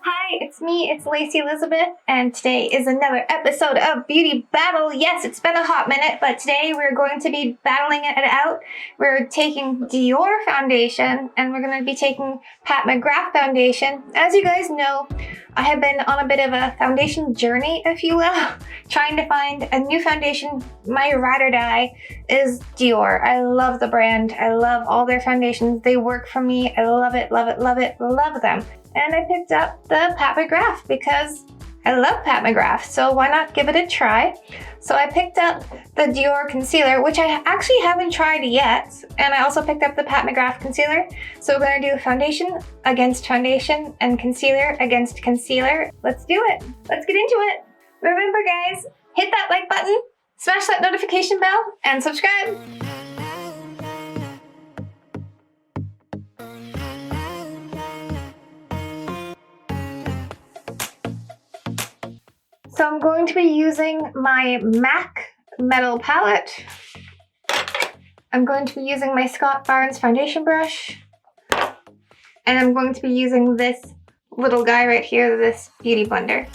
Hi, it's me, it's Lacey Elizabeth, and today is another episode of Beauty Battle. Yes, it's been a hot minute, but today we're going to be battling it out. We're taking Dior foundation, and we're going to be taking Pat McGrath foundation. As you guys know, I have been on a bit of a foundation journey, if you will, trying to find a new foundation. My ride or die is Dior. I love the brand. I love all their foundations. They work for me. I love it, love it, love it, love them. And I picked up the Pat McGrath because I love Pat McGrath, so why not give it a try? So I picked up the Dior concealer, which I actually haven't tried yet, and I also picked up the Pat McGrath concealer. So we're gonna do foundation against foundation and concealer against concealer. Let's do it. Let's get into it. Remember guys, hit that like button, smash that notification bell, and subscribe. So I'm going to be using my MAC metal palette. I'm going to be using my Scott Barnes foundation brush. And I'm going to be using this little guy right here, this beauty blender.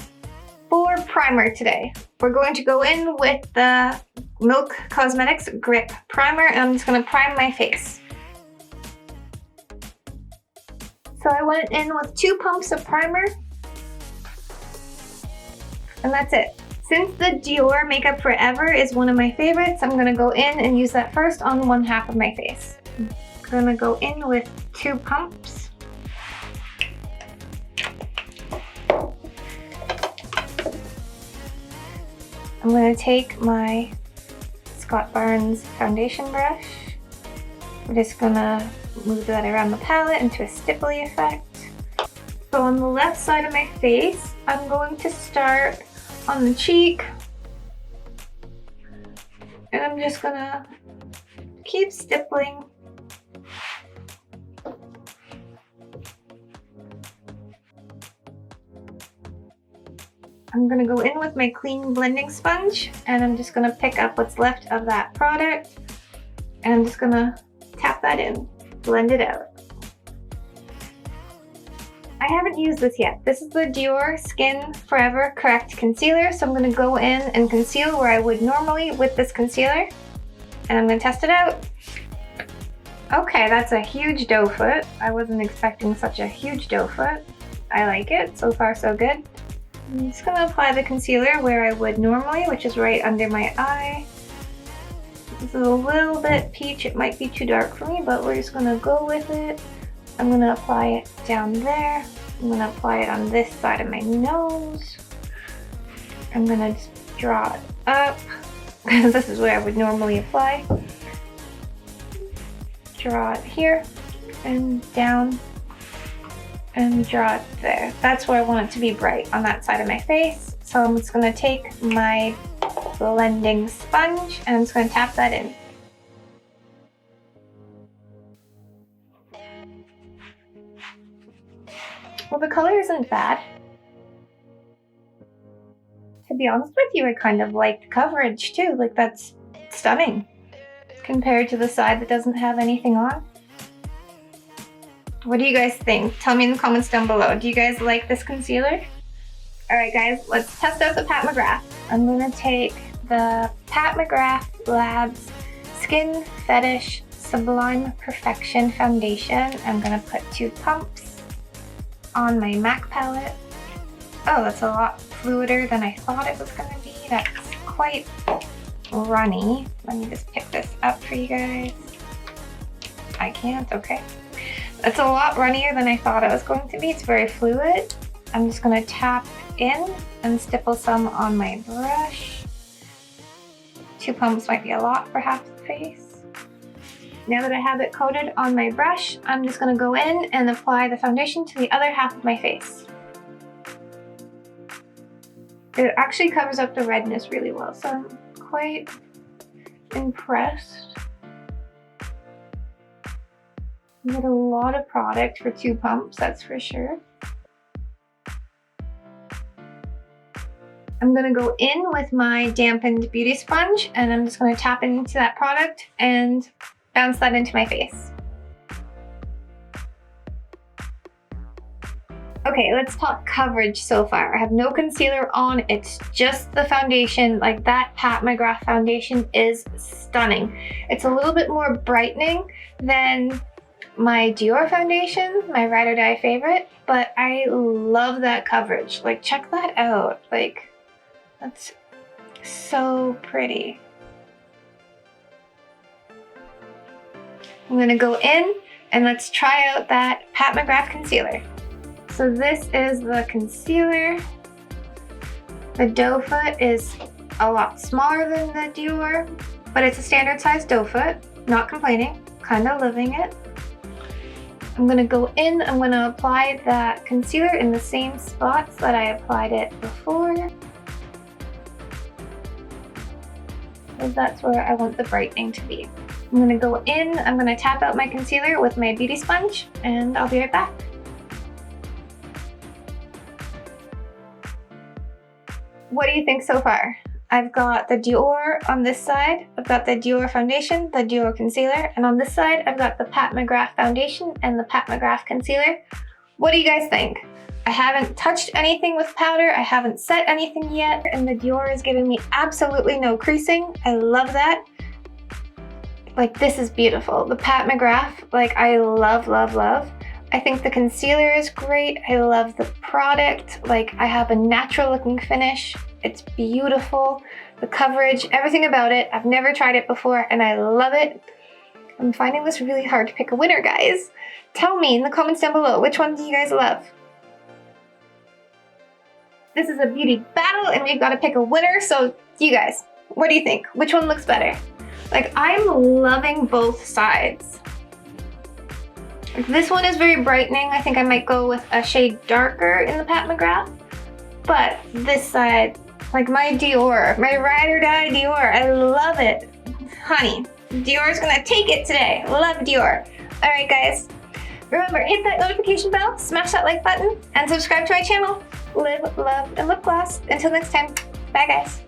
For primer today, we're going to go in with the Milk Cosmetics Grip Primer, and I'm just going to prime my face. So I went in with 2 pumps of primer. And that's it. Since the Dior Makeup Forever is one of my favorites, I'm gonna go in and use that first on one half of my face. I'm gonna go in with 2 pumps. I'm gonna take my Scott Barnes foundation brush. I'm just gonna move that around the palette into a stipply effect. So on the left side of my face, I'm going to start on the cheek, and I'm just gonna keep stippling. I'm gonna go in with my clean blending sponge, and I'm just gonna pick up what's left of that product, and I'm just gonna tap that in, blend it out. I haven't used this yet. This is the Dior Skin Forever Correct Concealer, so I'm going to go in and conceal where I would normally with this concealer, and I'm going to test it out. Okay, that's a huge doe foot. I wasn't expecting such a huge doe foot. I like it. So far, so good. I'm just going to apply the concealer where I would normally, which is right under my eye. This is a little bit peach. It might be too dark for me, but we're just going to go with it. I'm going to apply it down there. I'm going to apply it on this side of my nose. I'm going to just draw it up because this is where I would normally apply. Draw it here and down and draw it there. That's where I want it to be bright, on that side of my face. So I'm just going to take my blending sponge and I'm just going to tap that in. Well, the color isn't bad. To be honest with you, I kind of like the coverage too. Like, that's stunning compared to the side that doesn't have anything on. What do you guys think? Tell me in the comments down below. Do you guys like this concealer? All right, guys, let's test out the Pat McGrath. I'm gonna take the Pat McGrath Labs Skin Fetish Sublime Perfection Foundation. I'm gonna put 2 pumps on my MAC palette. Oh, that's a lot fluider than I thought it was gonna be. That's quite runny. Let me just pick this up for you guys. I can't, okay. That's a lot runnier than I thought it was going to be. It's very fluid. I'm just gonna tap in and stipple some on my brush. 2 pumps might be a lot for half the face. Now that I have it coated on my brush, I'm just going to go in and apply the foundation to the other half of my face. It actually covers up the redness really well, so I'm quite impressed. You get a lot of product for 2 pumps, that's for sure. I'm going to go in with my dampened beauty sponge, and I'm just going to tap into that product and bounce that into my face. Okay, let's talk coverage so far. I have no concealer on, it's just the foundation. Like, that Pat McGrath foundation is stunning. It's a little bit more brightening than my Dior foundation, my ride or die favorite, but I love that coverage. Like, check that out. Like, that's so pretty. I'm gonna go in and let's try out that Pat McGrath concealer. So this is the concealer. The doe foot is a lot smaller than the Dior, but it's a standard size doe foot. Not complaining, kind of living it. I'm gonna go in, I'm gonna apply that concealer in the same spots that I applied it before. Because that's where I want the brightening to be. I'm gonna go in, I'm gonna tap out my concealer with my beauty sponge, and I'll be right back. What do you think so far? I've got the Dior on this side, I've got the Dior foundation, the Dior concealer, and on this side I've got the Pat McGrath foundation and the Pat McGrath concealer. What do you guys think? I haven't touched anything with powder, I haven't set anything yet, and the Dior is giving me absolutely no creasing. I love that. Like, this is beautiful. The Pat McGrath, like, I love, love, love. I think the concealer is great. I love the product. Like, I have a natural looking finish. It's beautiful. The coverage, everything about it. I've never tried it before and I love it. I'm finding this really hard to pick a winner, guys. Tell me in the comments down below, which one do you guys love? This is a beauty battle and we've got to pick a winner. So you guys, what do you think? Which one looks better? Like, I'm loving both sides. This one is very brightening. I think I might go with a shade darker in the Pat McGrath. But this side, like my Dior, my ride or die Dior, I love it. Honey, Dior's gonna take it today. Love Dior. All right, guys. Remember, hit that notification bell, smash that like button, and subscribe to my channel. Live, love, and lip gloss. Until next time, bye guys.